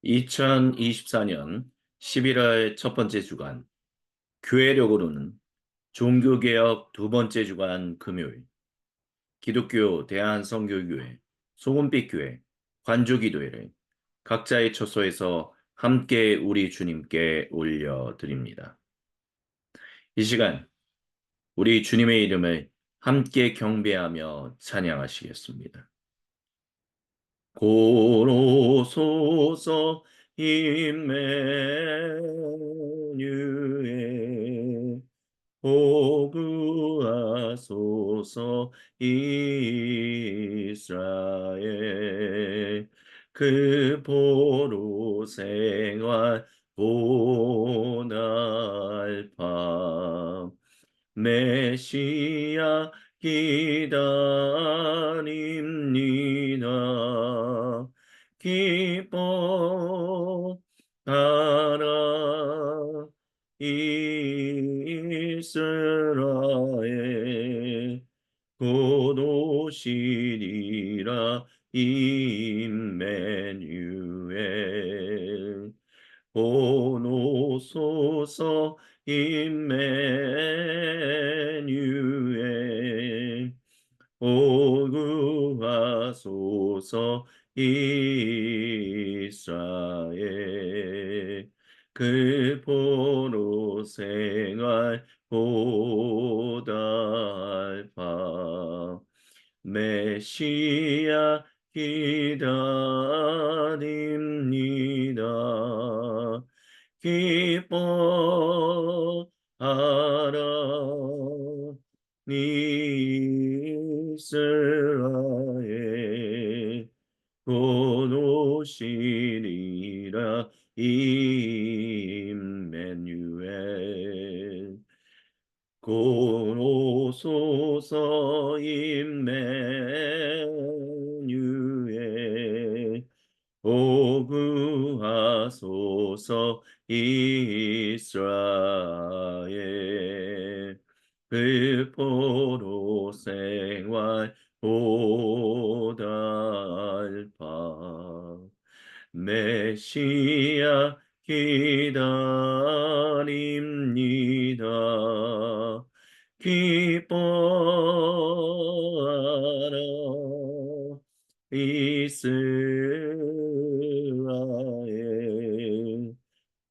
2024년 11월 첫 번째 주간, 교회력으로는 종교개혁 두 번째 주간 금요일, 기독교 대한선교교회, 소금빛교회, 관주기도회를 각자의 처소에서 함께 우리 주님께 올려드립니다. 이 시간, 우리 주님의 이름을 함께 경배하며 찬양하시겠습니다. 고로소서 임마누엘 보구하소서 이스라엘 그 보로 생활 보날 밤 메시아 기다립니다. 기뻐하라 이스라엘 곧 오시리라 임마누엘 보노소서 임마누엘 오구하소서 이스라엘 그 보로 생활 보달파 메시아 기다립니다. 기뻐하라 이스라엘 곧 오시리라 임마누엘 곧 오소서 임마누엘 오구하소서 이스라엘 그 포로 생활 보달파 메시아 기다립니다. 기뻐하라 이스라엘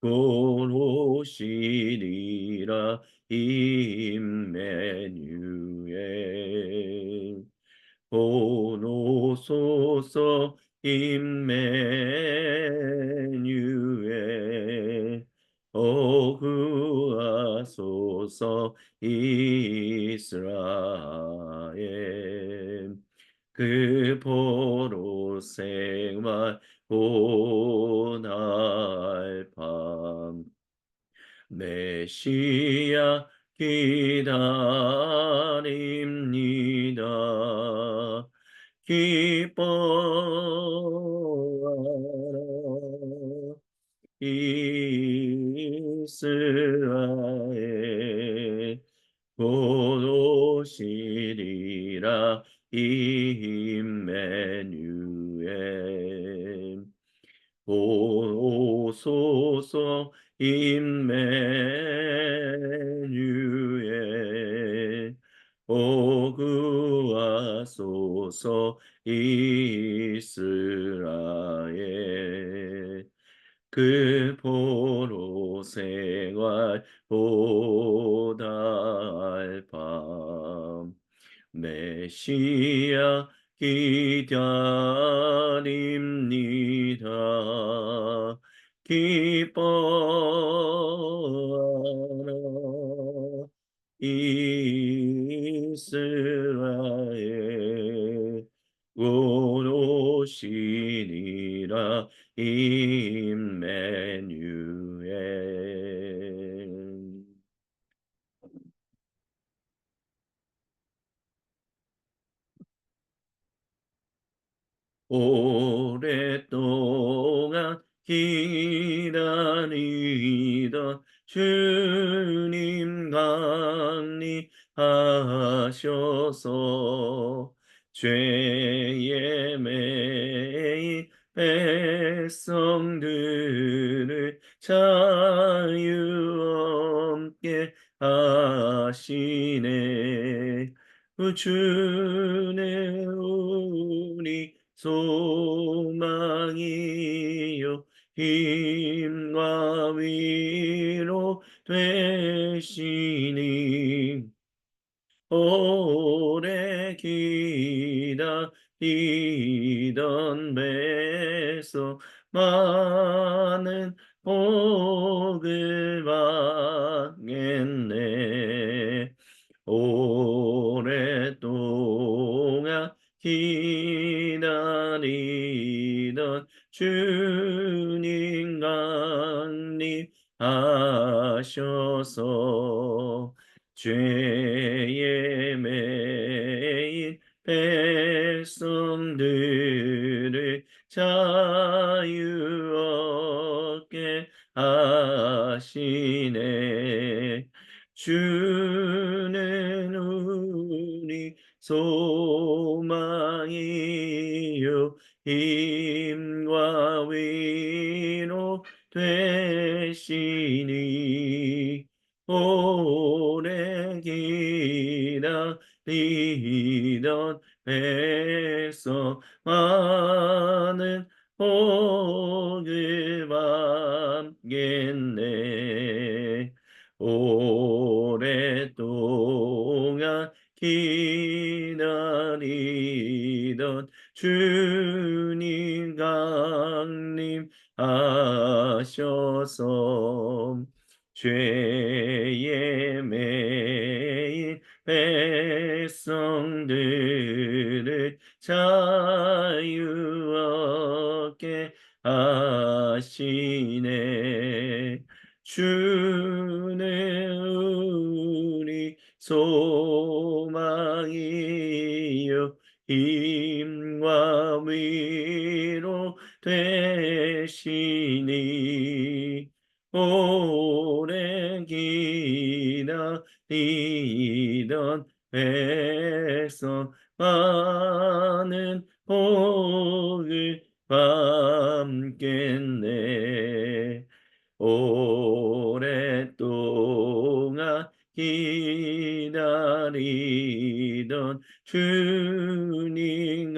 곧 오시리라 임마누엘 보노소서 임마누엘 어구하소서 이스라엘 그 보로 생활 보날 밤 메시아 기다립니다. 기뻐하라 이스라엘 곧 오시리라 임마누엘 오소서 임마누엘 오구하소서 이스라엘 그 보로 생활 보달밤 메시아 기다립니다. 기뻐하라 이스라엘 곧 오시리라 임마누엘 오랫동안 기다리던 주님 강림하셔서 죄에 매인 백성들을 주는 우리 소망이요 힘과 위로 되시니 오래 기다리던 배에서 많은 복을 받겠네. 오랫동안 기다리던 주님 강림하셔서 죄의 매인 백성들을 자유 얻게 하시네. 주는 우리 소망이요 힘과 위로 되시니 오래 기다리던 백성 많은 복을 받겠네. 오랫동안 기다리던 주님 강림하셔서 죄의 매인 백성들을 자유 얻게 하시네. 주는 우리 소망이요 힘과 위로 되시니 오래 기다리던 백성 많은 복을 받겠네. 오랫동안 기다리던 주님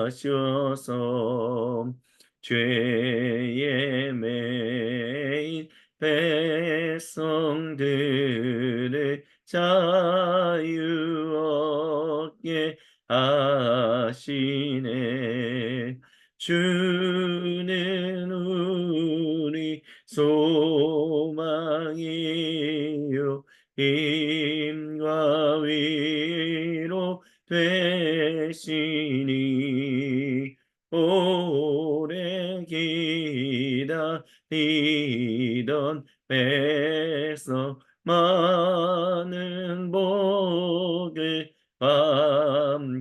강림하셔서 죄의 매인 백성들을 자유 얻게 하시네. 주는 우리 소망이요 힘과 위로 되시니 오래 기다리던 백성 많은 복을 받겠네.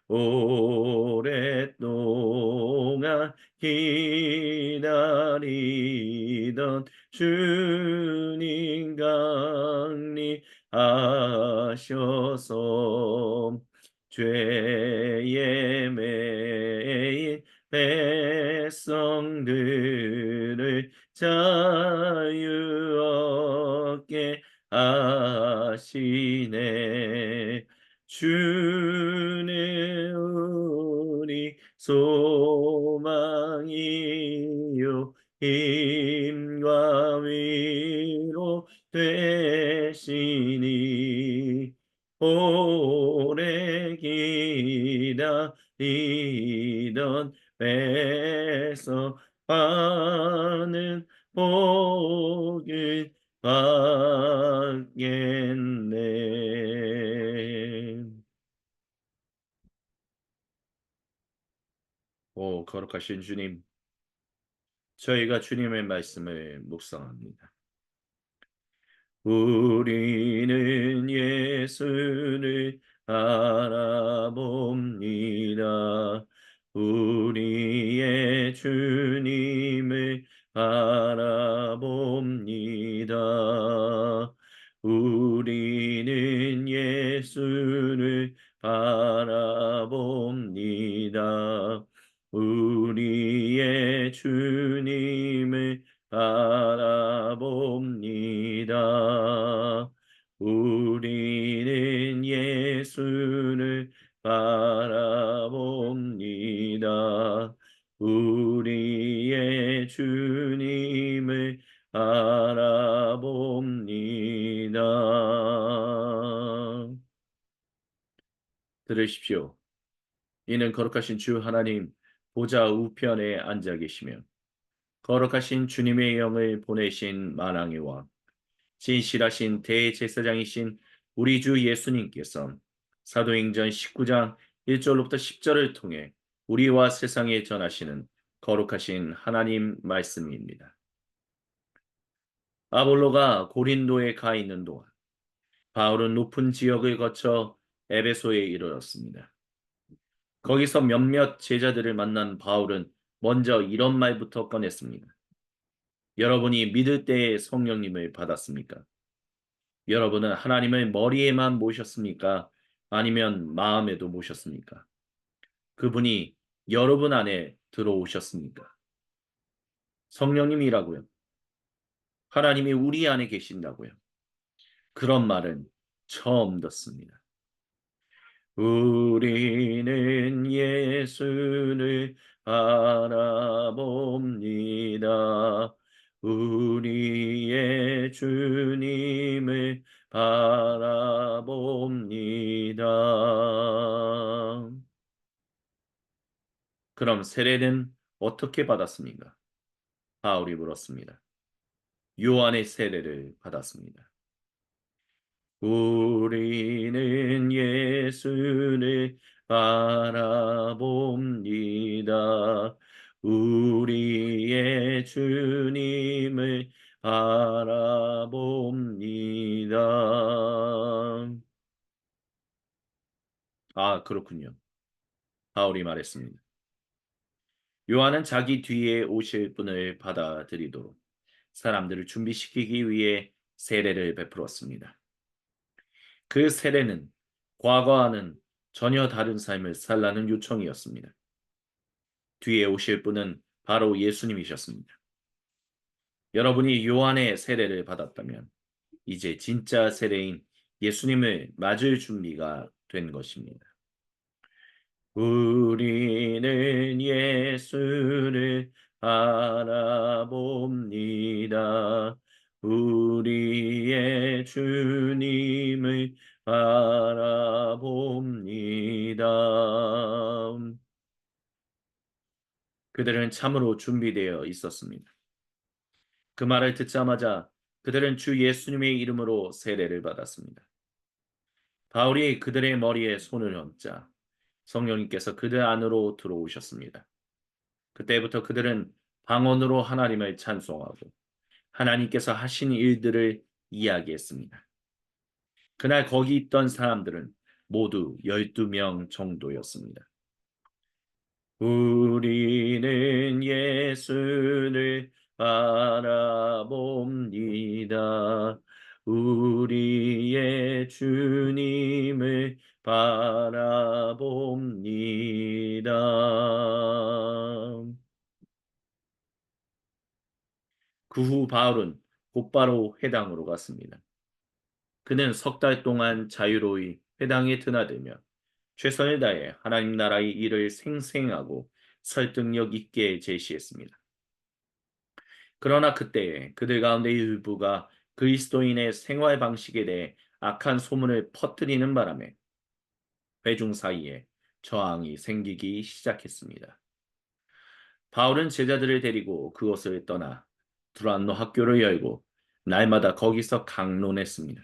오랫동안 기다리던 주님 강림하셔서 죄의 매인 백성들을 자유 얻게 하시네. 주는 우리 소망이요 힘과 위로 되시니 오래 기다리던 백성 많은 복을 받겠네. 오, 거룩하신 주님, 저희가 주님의 말씀을 묵상합니다. 우리는 예수를 바라봅니다. 우리의 주님을 바라봅니다. 우리는 예수를 바라봅니다. 우리의 주님을 바라봅니다. 우리는 예수를 바라봅니다. 우리의 주님을 바라봅니다. 들으십시오. 이는 거룩하신 주 하나님 보좌 우편에 앉아 계시며 거룩하신 주님의 영을 보내신 만왕의 왕 진실하신 대제사장이신 우리 주 예수님께서 사도행전 19장 1절로부터 10절을 통해 우리와 세상에 전하시는 거룩하신 하나님 말씀입니다. 아볼로가 고린도에 가 있는 동안 바울은 높은 지역을 거쳐 에베소에 이르렀습니다. 거기서 몇몇 제자들을 만난 바울은 먼저 이런 말부터 꺼냈습니다. 여러분이 믿을 때에 성령님을 받았습니까? 여러분은 하나님을 머리에만 모셨습니까? 아니면 마음에도 모셨습니까? 그분이 여러분 안에 들어오셨습니까? 성령님이라고요. 하나님이 우리 안에 계신다고요. 그런 말은 처음 듣습니다. 우리는 예수를 바라봅니다. 우리의 주님을 바라봅니다. 그럼 세례는 어떻게 받았습니까? 바울이 물었습니다. 요한의 세례를 받았습니다. 우리는 예수를 바라봅니다. 우리의 주님을 바라봅니다. 아, 그렇군요. 바울이 말했습니다. 요한은 자기 뒤에 오실 분을 받아들이도록 사람들을 준비시키기 위해 세례를 베풀었습니다. 그 세례는 과거와는 전혀 다른 삶을 살라는 요청이었습니다. 뒤에 오실 분은 바로 예수님이셨습니다. 여러분이 요한의 세례를 받았다면 이제 진짜 세례인 예수님을 맞을 준비가 된 것입니다. 우리는 예수를 바라봅니다. 우리의 주님을 바라봅니다. 그들은 참으로 준비되어 있었습니다. 그 말을 듣자마자 그들은 주 예수님의 이름으로 세례를 받았습니다. 바울이 그들의 머리에 손을 얹자 성령님께서 그들 안으로 들어오셨습니다. 그때부터 그들은 방언으로 하나님을 찬송하고 하나님께서 하신 일들을 이야기했습니다. 그날 거기 있던 사람들은 모두 12명 정도였습니다. 우리는 예수를 바라봅니다. 우리의 주님을 바라봅니다. 그 후 바울은 곧바로 회당으로 갔습니다. 그는 석 달 동안 자유로이 회당에 드나들며 최선을 다해 하나님 나라의 일을 생생하고 설득력 있게 제시했습니다. 그러나 그때에 그들 가운데 일부가 그리스도인의 생활 방식에 대해 악한 소문을 퍼뜨리는 바람에 회중 사이에 저항이 생기기 시작했습니다. 바울은 제자들을 데리고 그곳을 떠나 두란노 학교를 열고 날마다 거기서 강론했습니다.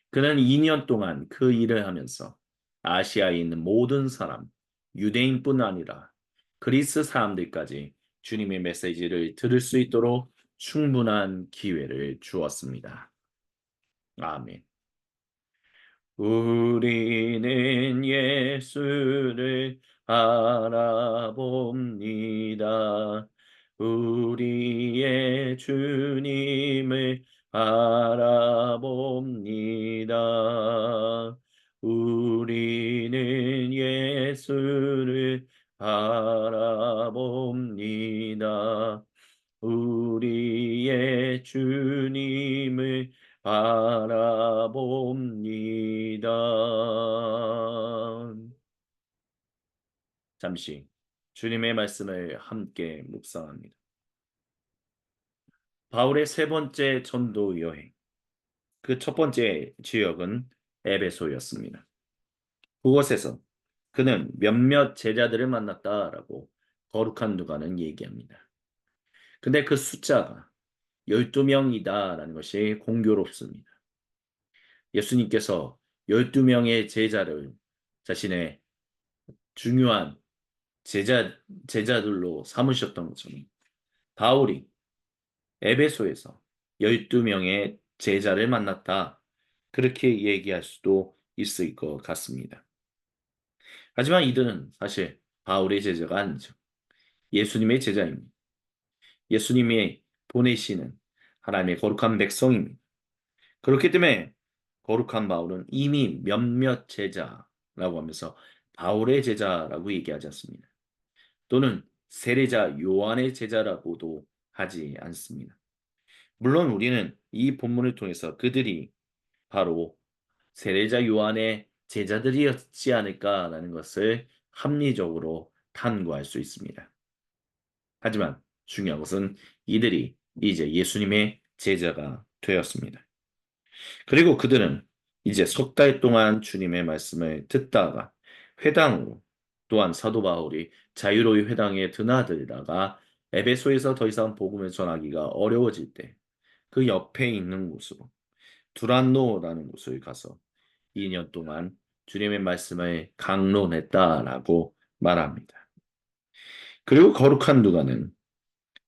그는 2년 동안 그 일을 하면서 아시아에 있는 모든 사람, 유대인뿐 아니라 그리스 사람들까지 주님의 메시지를 들을 수 있도록 충분한 기회를 주었습니다. 아멘. 우리는 예수를 바라봅니다. 우리의 주님을 바라봅니다. 우리는 예수를 바라봅니다. 우리 잠시 주님의 말씀을 함께 묵상합니다. 바울의 세 번째 전도 여행. 그 첫 번째 지역은 에베소였습니다. 그곳에서 그는 몇몇 제자들을 만났다라고 거룩한 누가는 얘기합니다. 근데 그 숫자가 12명이다라는 것이 공교롭습니다. 예수님께서 12명의 제자를 자신의 중요한 제자들로 삼으셨던 것처럼 바울이 에베소에서 12명의 제자를 만났다. 그렇게 얘기할 수도 있을 것 같습니다. 하지만 이들은 사실 바울의 제자가 아니죠. 예수님의 제자입니다. 예수님이 보내시는 하나님의 거룩한 백성입니다. 그렇기 때문에 거룩한 바울은 이미 몇몇 제자라고 하면서 바울의 제자라고 얘기하지 않습니다. 또는 세례자 요한의 제자라고도 하지 않습니다. 물론 우리는 이 본문을 통해서 그들이 바로 세례자 요한의 제자들이었지 않을까라는 것을 합리적으로 탐구할 수 있습니다. 하지만 중요한 것은 이들이 이제 예수님의 제자가 되었습니다. 그리고 그들은 이제 석 달 동안 주님의 말씀을 듣다가 회당으로, 또한 사도 바울이 자유로이 회당에 드나들다가 에베소에서 더 이상 복음을 전하기가 어려워질 때 그 옆에 있는 곳으로 두란노라는 곳을 가서 2년 동안 주님의 말씀을 강론했다라고 말합니다. 그리고 거룩한 누가는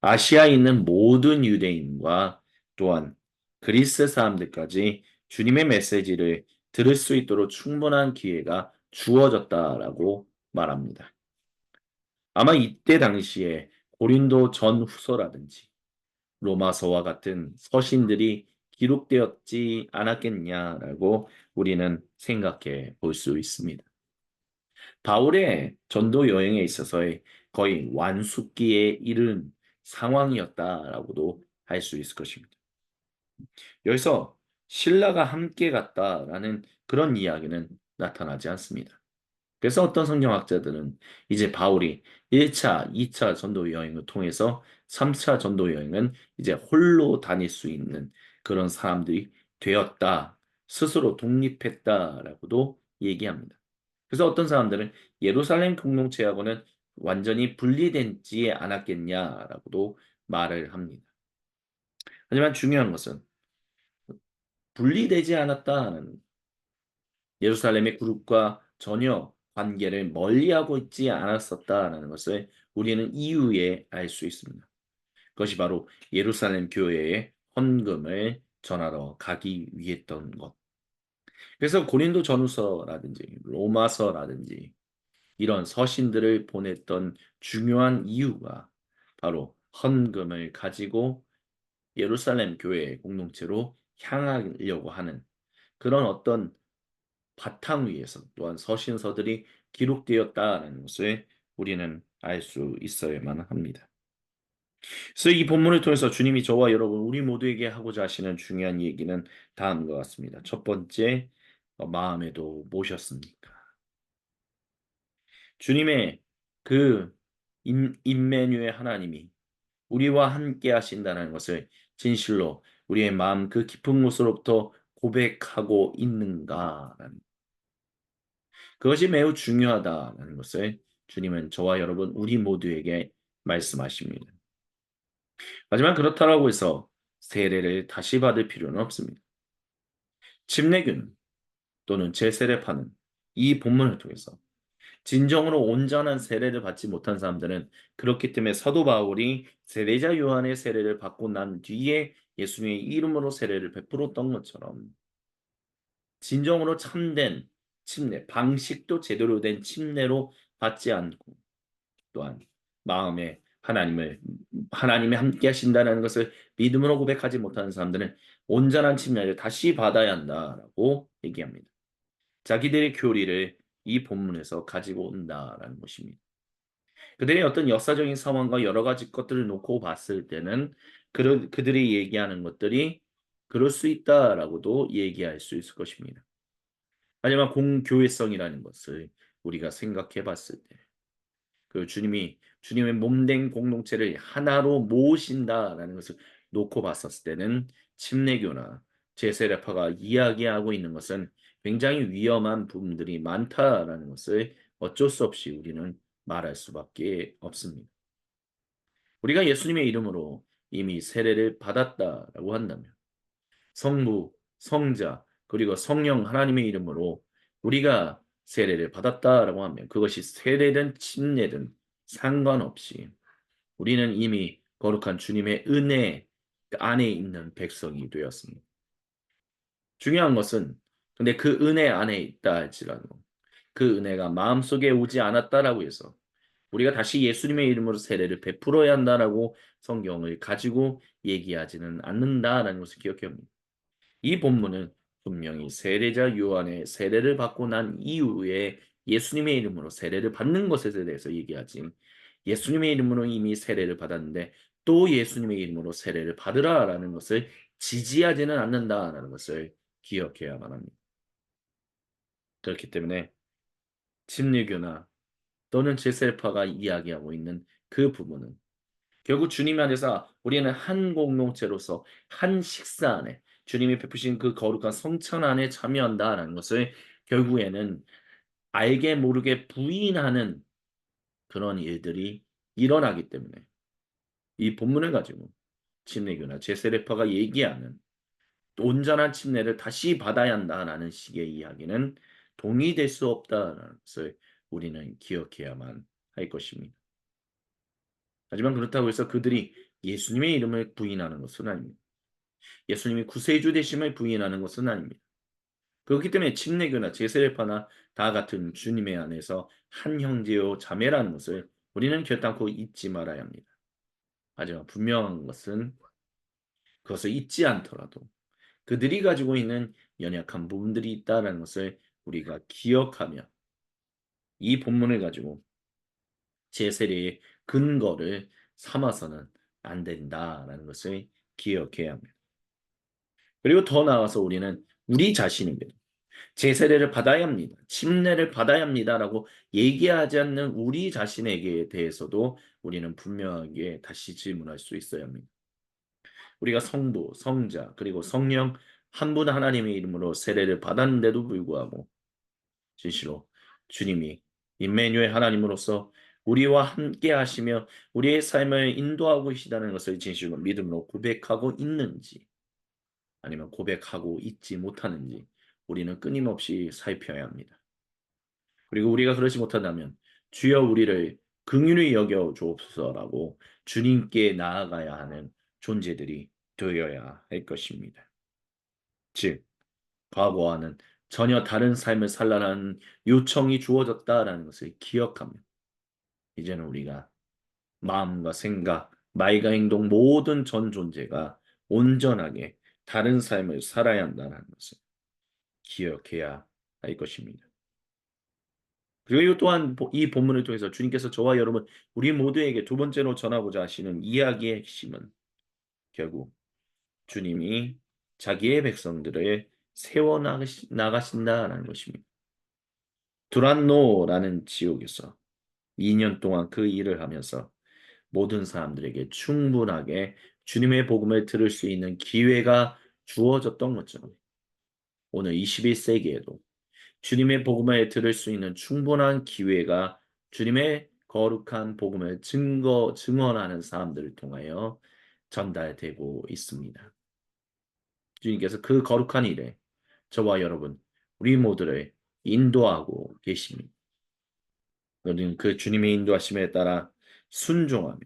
아시아에 있는 모든 유대인과 또한 그리스 사람들까지 주님의 메시지를 들을 수 있도록 충분한 기회가 주어졌다라고 말합니다. 아마 이때 당시에 고린도 전후서라든지 로마서와 같은 서신들이 기록되었지 않았겠냐라고 우리는 생각해 볼 수 있습니다. 바울의 전도 여행에 있어서의 거의 완숙기에 이른 상황이었다라고도 할 수 있을 것입니다. 여기서 신라가 함께 갔다라는 그런 이야기는 나타나지 않습니다. 그래서 어떤 성경학자들은 이제 바울이 1차, 2차 전도 여행을 통해서 3차 전도 여행은 이제 홀로 다닐 수 있는 그런 사람들이 되었다. 스스로 독립했다라고도 얘기합니다. 그래서 어떤 사람들은 예루살렘 공동체하고는 완전히 분리되지 않았겠냐라고도 말을 합니다. 하지만 중요한 것은 분리되지 않았다는 예루살렘의 그룹과 전혀 관계를 멀리하고 있지 않았었다라는 것을 우리는 이후에 알 수 있습니다. 그것이 바로 예루살렘 교회에 헌금을 전하러 가기 위했던 것. 그래서 고린도 전후서라든지 로마서라든지 이런 서신들을 보냈던 중요한 이유가 바로 헌금을 가지고 예루살렘 교회 공동체로 향하려고 하는 그런 어떤 바탕 위에서 또한 서신서들이 기록되었다는 것을 우리는 알 수 있어야만 합니다. 그래서 이 본문을 통해서 주님이 저와 여러분 우리 모두에게 하고자 하시는 중요한 얘기는 다음과 같습니다. 첫 번째, 마음에도 모셨습니까? 주님의 그 임마누엘 하나님이 우리와 함께 하신다는 것을 진실로 우리의 마음 그 깊은 곳으로부터 고백하고 있는가라는 그것이 매우 중요하다는 것을 주님은 저와 여러분 우리 모두에게 말씀하십니다. 하지만 그렇다고 해서 세례를 다시 받을 필요는 없습니다. 침례교는 또는 제세례파는 이 본문을 통해서 진정으로 온전한 세례를 받지 못한 사람들은 그렇기 때문에 사도 바울이 세례자 요한의 세례를 받고 난 뒤에 예수님의 이름으로 세례를 베풀었던 것처럼 진정으로 참된 침례, 방식도 제대로 된 침례로 받지 않고 또한 마음에 하나님이 함께 하신다는 것을 믿음으로 고백하지 못하는 사람들은 온전한 침례를 다시 받아야 한다라고 얘기합니다. 자기들의 교리를 이 본문에서 가지고 온다라는 것입니다. 그들의 어떤 역사적인 상황과 여러 가지 것들을 놓고 봤을 때는 그들이 얘기하는 것들이 그럴 수 있다라고도 얘기할 수 있을 것입니다. 하지만 공교회성이라는 것을 우리가 생각해 봤을 때 그 주님이 주님의 몸된 공동체를 하나로 모으신다라는 것을 놓고 봤었을 때는 침례교나 제세례파가 이야기하고 있는 것은 굉장히 위험한 부분들이 많다라는 것을 어쩔 수 없이 우리는 말할 수밖에 없습니다. 우리가 예수님의 이름으로 이미 세례를 받았다라고 한다면 성부, 성자, 그리고 성령 하나님의 이름으로 우리가 세례를 받았다라고 하면 그것이 세례든 침례든 상관없이 우리는 이미 거룩한 주님의 은혜 안에 있는 백성이 되었습니다. 중요한 것은 근데 그 은혜 안에 있다 할지라도 그 은혜가 마음속에 오지 않았다라고 해서 우리가 다시 예수님의 이름으로 세례를 베풀어야 한다라고 성경을 가지고 얘기하지는 않는다라는 것을 기억해야 합니다. 이 본문은 분명히 세례자 요한의 세례를 받고 난 이후에 예수님의 이름으로 세례를 받는 것에 대해서 얘기하지. 예수님의 이름으로 이미 세례를 받았는데 또 예수님의 이름으로 세례를 받으라라는 것을 지지하지는 않는다라는 것을 기억해야만 합니다. 그렇기 때문에 침례교나 또는 제세파가 이야기하고 있는 그 부분은 결국 주님 안에서 우리는 한 공동체로서 한 식사 안에 주님이 베푸신 그 거룩한 성찬 안에 참여한다라는 것을 결국에는 알게 모르게 부인하는 그런 일들이 일어나기 때문에 이 본문을 가지고 침례교나 제세례파가 얘기하는 온전한 침례를 다시 받아야 한다라는 식의 이야기는 동의될 수 없다라는 것을 우리는 기억해야만 할 것입니다. 하지만 그렇다고 해서 그들이 예수님의 이름을 부인하는 것은 아닙니다. 예수님이 구세주 되심을 부인하는 것은 아닙니다. 그렇기 때문에 침례교나 제세례파나 다 같은 주님의 안에서 한 형제요 자매라는 것을 우리는 결단코 잊지 말아야 합니다. 하지만 분명한 것은 그것을 잊지 않더라도 그들이 가지고 있는 연약한 부분들이 있다는 것을 우리가 기억하며 이 본문을 가지고 제세례의 근거를 삼아서는 안 된다라는 것을 기억해야 합니다. 그리고 더 나아가서 우리는 우리 자신에게 제세례를 받아야 합니다. 침례를 받아야 합니다라고 얘기하지 않는 우리 자신에게 대해서도 우리는 분명하게 다시 질문할 수 있어야 합니다. 우리가 성부, 성자, 그리고 성령 한 분 하나님의 이름으로 세례를 받았는데도 불구하고 진실로 주님이 임마누엘 하나님으로서 우리와 함께 하시며 우리의 삶을 인도하고 계시다는 것을 진실로 믿음으로 고백하고 있는지 아니면 고백하고 있지 못하는지 우리는 끊임없이 살펴야 합니다. 그리고 우리가 그러지 못한다면 주여 우리를 긍휼히 여겨 주옵소서라고 주님께 나아가야 하는 존재들이 되어야 할 것입니다. 즉 과거와는 전혀 다른 삶을 살라는 요청이 주어졌다라는 것을 기억하며 이제는 우리가 마음과 생각, 말과 행동 모든 전 존재가 온전하게 다른 삶을 살아야 한다는 것을 기억해야 할 것입니다. 그리고 또한 이 본문을 통해서 주님께서 저와 여러분 우리 모두에게 두 번째로 전하고자 하시는 이야기의 핵심은 결국 주님이 자기의 백성들을 세워 나가신다라는 것입니다. 두란노라는 지옥에서 2년 동안 그 일을 하면서 모든 사람들에게 충분하게 주님의 복음을 들을 수 있는 기회가 주어졌던 것처럼 오늘 21세기에도 주님의 복음을 들을 수 있는 충분한 기회가 주님의 거룩한 복음을 증언하는 사람들을 통하여 전달되고 있습니다. 주님께서 그 거룩한 일에 저와 여러분, 우리 모두를 인도하고 계십니다. 우리는 그 주님의 인도하심에 따라 순종하며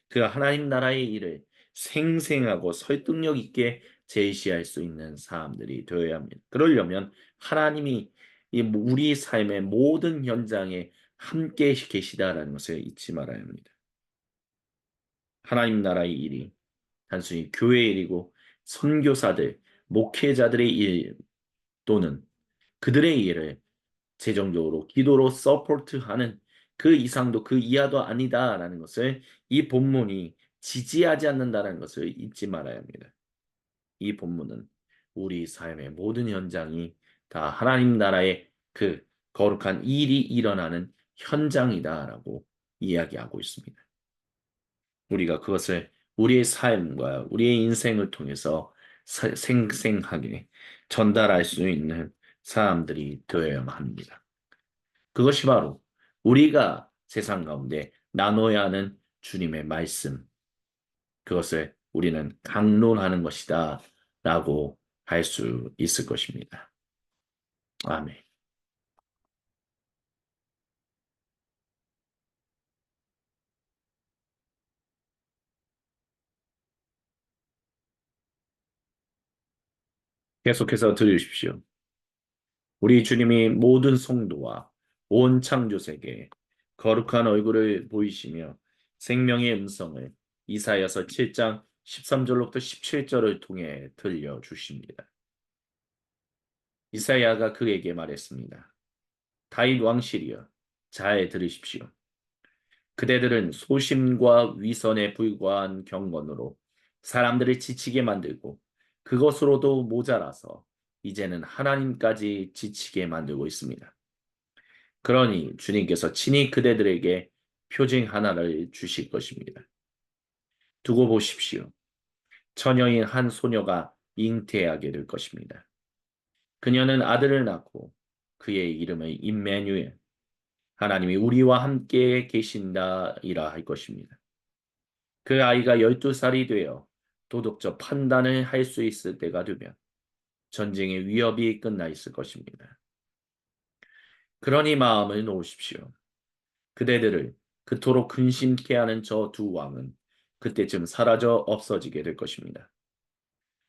그 하나님 나라의 일을 생생하고 설득력 있게 제시할 수 있는 사람들이 되어야 합니다. 그러려면 하나님이 우리 삶의 모든 현장에 함께 계시다라는 것을 잊지 말아야 합니다. 하나님 나라의 일이 단순히 교회의 일이고 선교사들, 목회자들의 일 또는 그들의 일을 재정적으로 기도로 서포트하는 그 이상도 그 이하도 아니다라는 것을 이 본문이 지지하지 않는다는 것을 잊지 말아야 합니다. 이 본문은 우리 삶의 모든 현장이 다 하나님 나라의 그 거룩한 일이 일어나는 현장이다라고 이야기하고 있습니다. 우리가 그것을 우리의 삶과 우리의 인생을 통해서 생생하게 전달할 수 있는 사람들이 되어야만 합니다. 그것이 바로 우리가 세상 가운데 나눠야 하는 주님의 말씀, 그것을 우리는 강론하는 것이다 라고 할 수 있을 것입니다. 아멘. 계속해서 들으십시오. 우리 주님이 모든 성도와 온 창조세계에 거룩한 얼굴을 보이시며 생명의 음성을 이사야서 7장 13절로부터 17절을 통해 들려주십니다. 이사야가 그에게 말했습니다. 다윗 왕실이여, 잘 들으십시오. 그대들은 소심과 위선에 불과한 경건으로 사람들을 지치게 만들고 그것으로도 모자라서 이제는 하나님까지 지치게 만들고 있습니다. 그러니 주님께서 친히 그대들에게 표징 하나를 주실 것입니다. 두고 보십시오. 처녀인 한 소녀가 잉태하게 될 것입니다. 그녀는 아들을 낳고 그의 이름을 임마누엘, 하나님이 우리와 함께 계신다이라 할 것입니다. 그 아이가 12살이 되어 도덕적 판단을 할 수 있을 때가 되면 전쟁의 위협이 끝나 있을 것입니다. 그러니 마음을 놓으십시오. 그대들을 그토록 근심케 하는 저 두 왕은 그때쯤 사라져 없어지게 될 것입니다.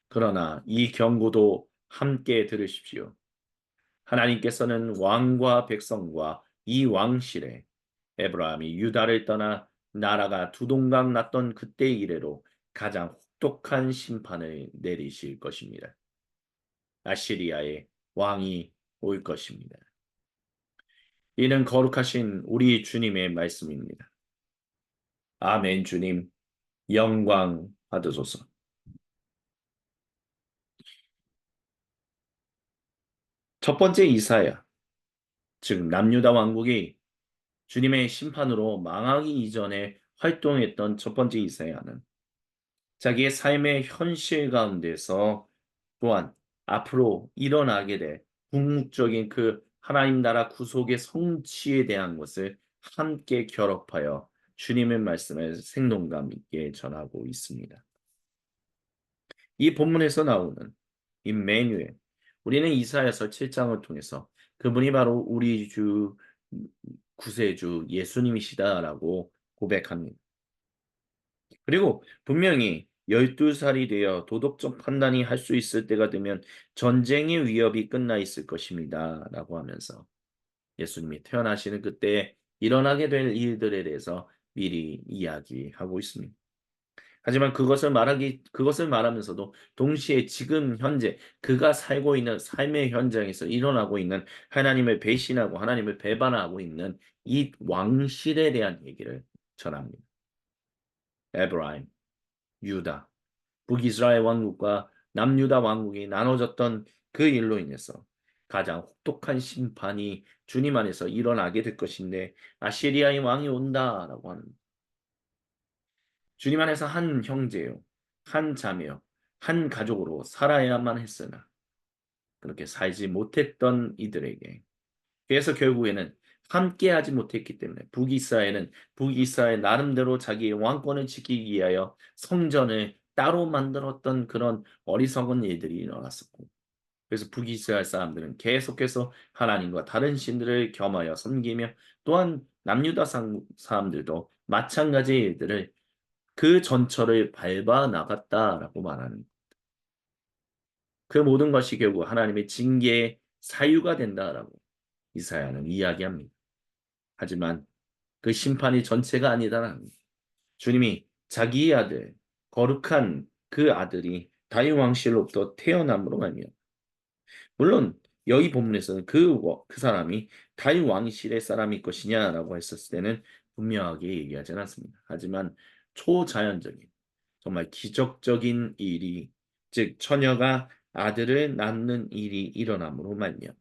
그러나 이 경고도 함께 들으십시오. 하나님께서는 왕과 백성과 이 왕실에 에브라함이 유다를 떠나 나라가 두동강 났던 그때 이래로 가장 혹독한 심판을 내리실 것입니다. 아시리아의 왕이 올 것입니다. 이는 거룩하신 우리 주님의 말씀입니다. 아멘. 주님 영광 받으소서. 첫 번째 이사야, 즉 남유다 왕국이 주님의 심판으로 망하기 이전에 활동했던 첫 번째 이사야는 자기의 삶의 현실 가운데서 또한 앞으로 일어나게 될 궁극적인 그 하나님 나라 구속의 성취에 대한 것을 함께 결합하여 주님의 말씀을 생동감 있게 전하고 있습니다. 이 본문에서 나오는 임마누엘, 우리는 이사야서 7장을 통해서 그분이 바로 우리 주 구세주 예수님이시다라고 고백합니다. 그리고 분명히 12살이 되어 도덕적 판단이 할 수 있을 때가 되면 전쟁의 위협이 끝나 있을 것입니다. 라고 하면서 예수님이 태어나시는 그때 일어나게 될 일들에 대해서 미리 이야기하고 있습니다. 하지만 그것을 말하면서도 동시에 지금 현재 그가 살고 있는 삶의 현장에서 일어나고 있는 하나님을 배신하고 하나님을 배반하고 있는 이 왕실에 대한 얘기를 전합니다. 에브라임, 유다, 북이스라엘 왕국과 남유다 왕국이 나눠졌던 그 일로 인해서 가장 혹독한 심판이 주님 안에서 일어나게 될 것인데 아시리아의 왕이 온다라고 하는 주님 안에서 한 형제요, 한 자매요, 한 가족으로 살아야만 했으나 그렇게 살지 못했던 이들에게 그래서 결국에는 함께하지 못했기 때문에 북이스라엘 나름대로 자기의 왕권을 지키기 위하여 성전을 따로 만들었던 그런 어리석은 일들이 일어났었고 그래서 북이스라엘 사람들은 계속해서 하나님과 다른 신들을 겸하여 섬기며 또한 남유다 사람들도 마찬가지의 일들을 그 전철을 밟아 나갔다라고 말하는 그 모든 것이 결국 하나님의 징계의 사유가 된다라고 이사야는 이야기합니다. 하지만 그 심판이 전체가 아니다라는 거예요. 주님이 자기의 아들, 거룩한 그 아들이 다윗 왕실로부터 태어남으로 말미암아 물론 여기 본문에서는 그 사람이 다윗 왕실의 사람일 것이냐라고 했었을 때는 분명하게 얘기하지는 않습니다. 하지만 초자연적인 정말 기적적인 일이 즉 처녀가 아들을 낳는 일이 일어남으로 말미암아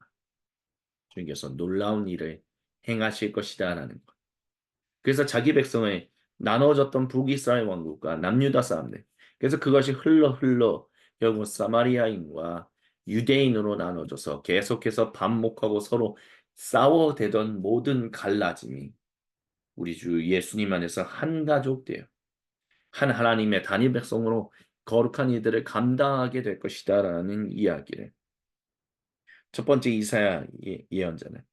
주님께서 놀라운 일을 행하실 것이다라는 것. 그래서 자기 백성을 나눠졌던 북이스라엘 왕국과 남유다 사람들. 그래서 그것이 흘러 결국 사마리아인과 유대인으로 나눠져서 계속해서 반목하고 서로 싸워대던 모든 갈라짐이 우리 주 예수님 안에서 한 가족 돼요. 한 하나님의 단일 백성으로 거룩한 이들을 감당하게 될 것이다라는 이야기를 첫 번째 이사야 예언자는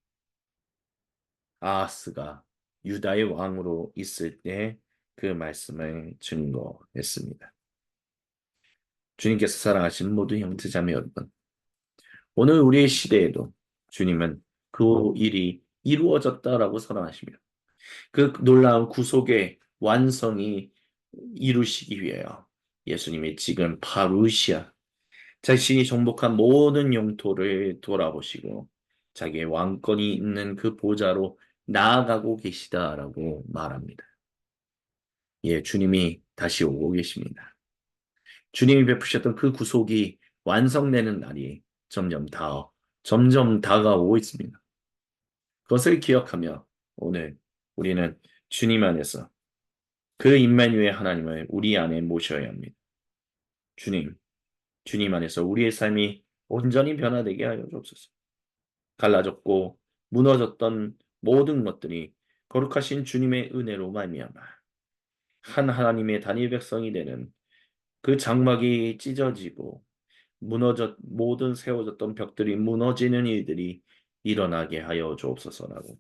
아하스가 유다의 왕으로 있을 때 그 말씀을 증거했습니다. 주님께서 사랑하시는 모든 형제자매 여러분, 오늘 우리의 시대에도 주님은 그 일이 이루어졌다라고 선언하시며 그 놀라운 구속의 완성이 이루시기 위하여 예수님이 지금 파루시아 자신이 정복한 모든 영토를 돌아보시고 자기의 왕권이 있는 그 보좌로 나아가고 계시다라고 말합니다. 예, 주님이 다시 오고 계십니다. 주님이 베푸셨던 그 구속이 완성되는 날이 점점 다가오고 있습니다. 그것을 기억하며 오늘 우리는 주님 안에서 그 임마누엘 하나님을 우리 안에 모셔야 합니다. 주님, 주님 안에서 우리의 삶이 온전히 변화되게 하여 주옵소서. 갈라졌고 무너졌던 모든 것들이 거룩하신 주님의 은혜로 말미암아 한 하나님의 단일 백성이 되는 그 장막이 찢어지고 모든 세워졌던 벽들이 무너지는 일들이 일어나게 하여 주옵소서라고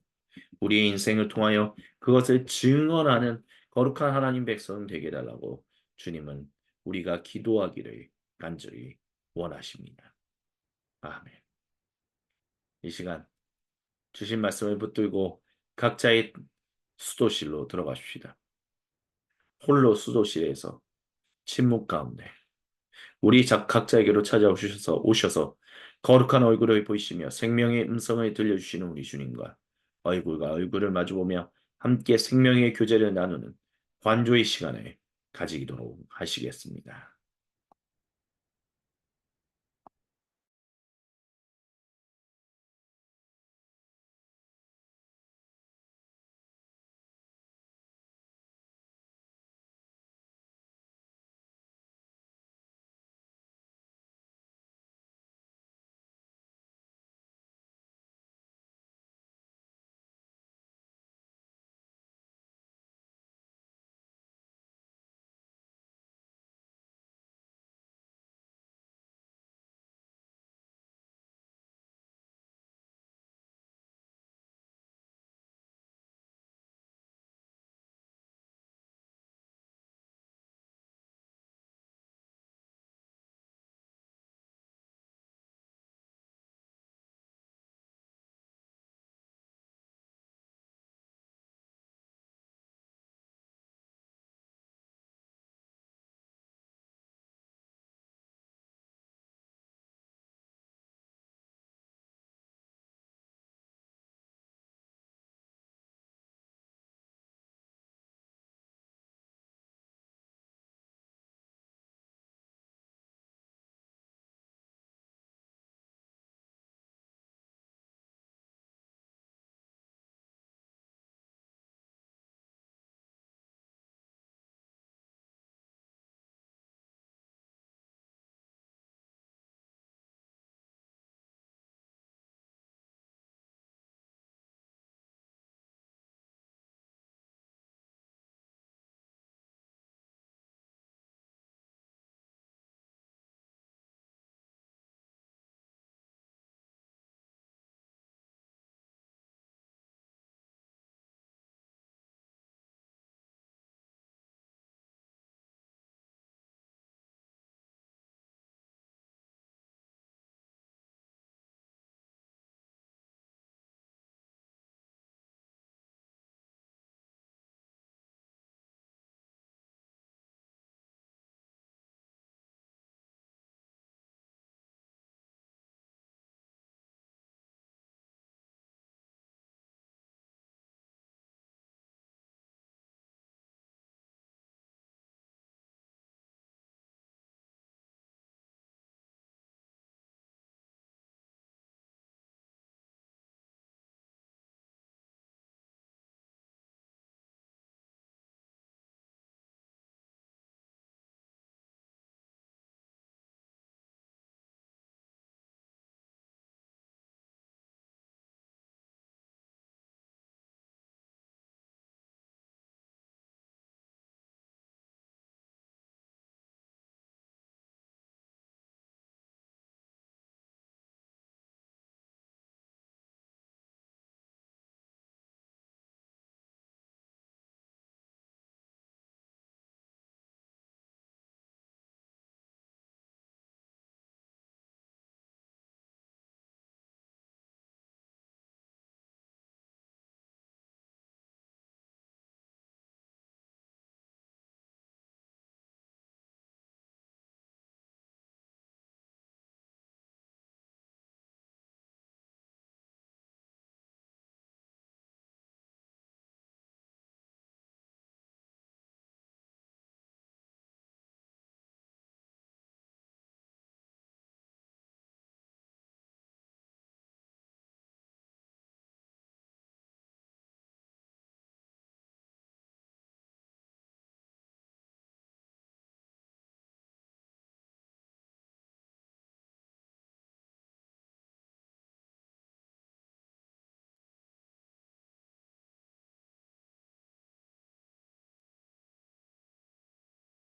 우리의 인생을 통하여 그것을 증언하는 거룩한 하나님 백성 되게 해달라고 주님은 우리가 기도하기를 간절히 원하십니다. 아멘. 이 시간 주신 말씀을 붙들고 각자의 수도실로 들어가십시다. 홀로 수도실에서 침묵 가운데 우리 각자에게로 오셔서 거룩한 얼굴을 보이시며 생명의 음성을 들려주시는 우리 주님과 얼굴과 얼굴을 마주보며 함께 생명의 교제를 나누는 관조의 시간을 가지도록 하시겠습니다.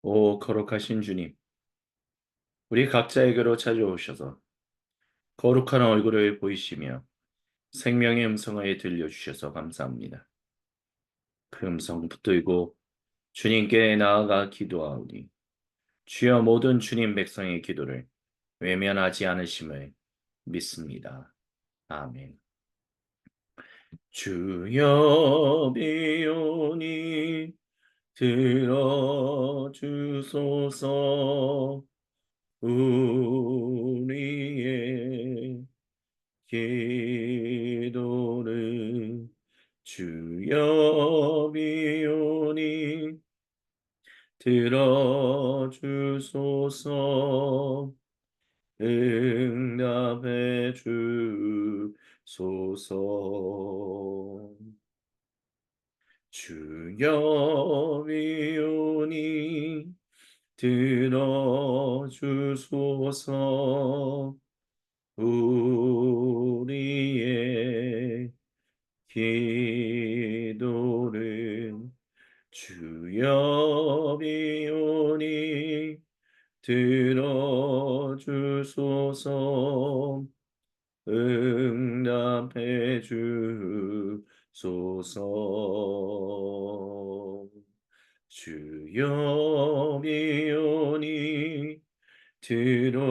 오 거룩하신 주님, 우리 각자에게로 찾아오셔서 거룩한 얼굴을 보이시며 생명의 음성을 들려주셔서 감사합니다. 그 음성 붙들고 주님께 나아가 기도하오니 주여 모든 주님 백성의 기도를 외면하지 않으심을 믿습니다. 아멘. 주여 비오니 들어주소서. 우리의 기도를 주여 비오니 들어주소서. 응답해 주소서. 주여 비오니 들어주소서. 우리의 기도를 주여 비오니 들어주소서. 응답해 주소서. 주여 비오니 들어주소서.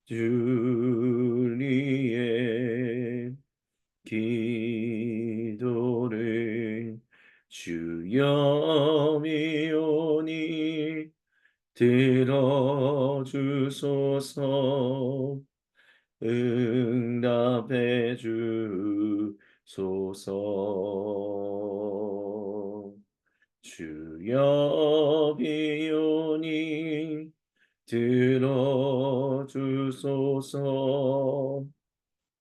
주리의 기도를 주여 비오니 들어주소서. 응답해 주소서. 주여 비오니 들어주소서.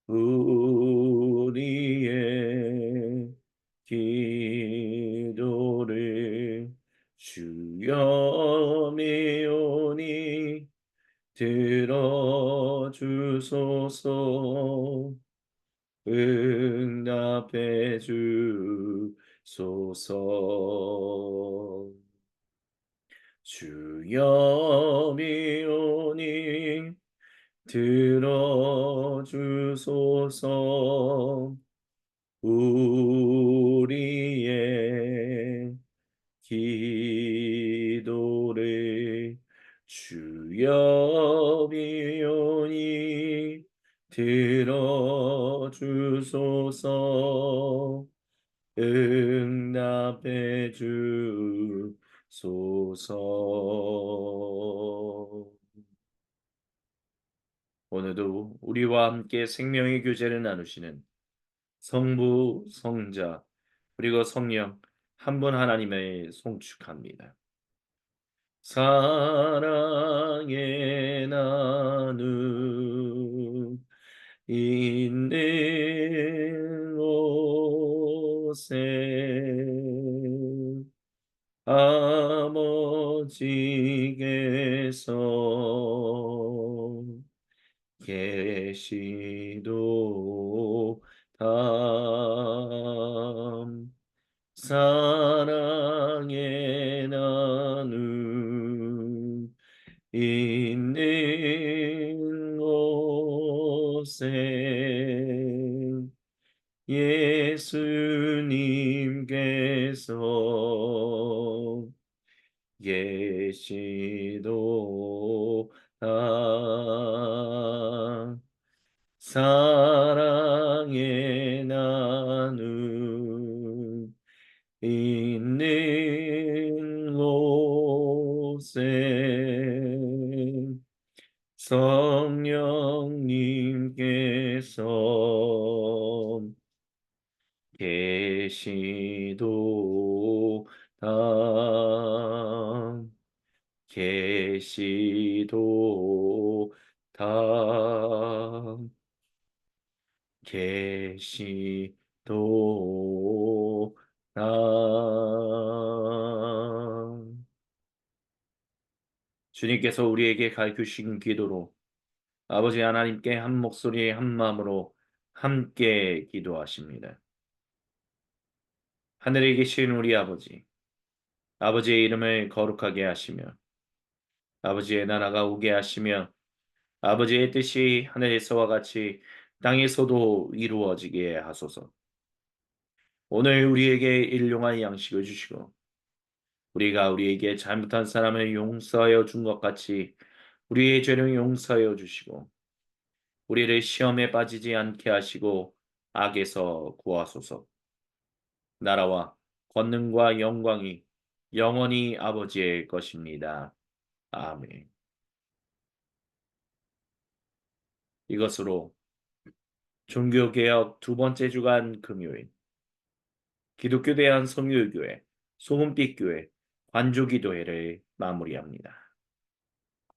우리의 기도를 주여 비오니 들어주소서. 응답해 주소서. 주여 비오니 들어주소서. 우리의 기도를 주여 비오니 들어주소서. 응답해 주소서. 오늘도 우리와 함께 생명의 교제를 나누시는 성부, 성자, 그리고 성령 한 분 하나님을 송축합니다. 사랑의 나눔 있는 곳에 아버지께서 계시도다. 사랑의 나눔 있는 곳에 예수님께서 계시도다. 사랑의 나눔 있는 곳에 성령님께서 계시도다. 계시도다. 계시도다. 주님께서 우리에게 가르치신 기도로 아버지 하나님께 한 목소리 한 마음으로 함께 기도하십니다. 하늘에 계신 우리 아버지, 아버지의 이름을 거룩하게 하시며 아버지의 나라가 오게 하시며 아버지의 뜻이 하늘에서와 같이 땅에서도 이루어지게 하소서. 오늘 우리에게 일용할 양식을 주시고 우리가 우리에게 잘못한 사람을 용서하여 준 것 같이 우리의 죄를 용서하여 주시고 우리를 시험에 빠지지 않게 하시고 악에서 구하소서. 나라와 권능과 영광이 영원히 아버지의 것입니다. 아멘. 이것으로 종교개혁 두 번째 주간 금요일 기독교 대한 성결교회 소금빛 교회 관조기도회를 마무리합니다.